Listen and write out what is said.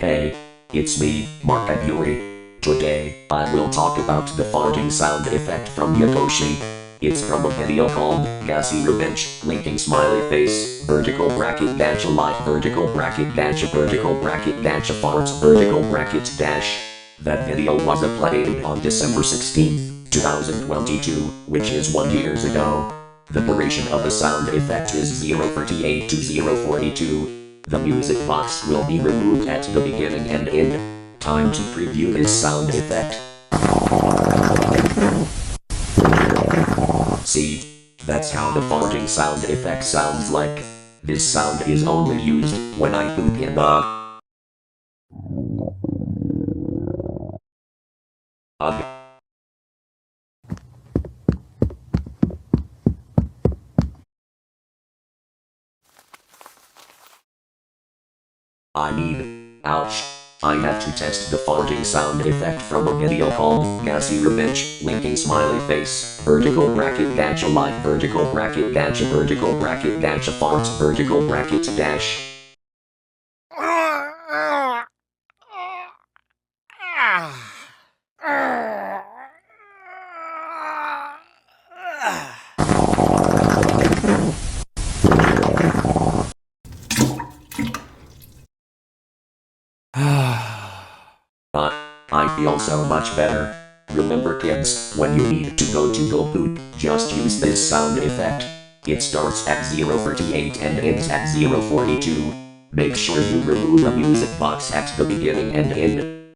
Hey, it's me, Markov Yuri. Today, I will talk about the farting sound effect from Yokoshi. It's from a video called Gassy Revenge, linking smiley face, vertical bracket dash alive, vertical bracket dash farts, vertical bracket dash. That video was uploaded on December 16, 2022, which is 1 year ago. The duration of the sound effect is 0:38 to 0:42. The music box will be removed at the beginning and end. Time to preview this sound effect. See? That's how the farting sound effect sounds like. This sound is only used when I poop in the Ugh. I mean, ouch. I have to test the farting sound effect from a video called Gassy Revenge, linking smiley face, vertical bracket dash alive, vertical bracket dash farts, vertical bracket dash. I feel so much better. Remember kids, when you need to go poop, just use this sound effect. It starts at 0:38 and ends at 0:42. Make sure you remove the music box at the beginning and end.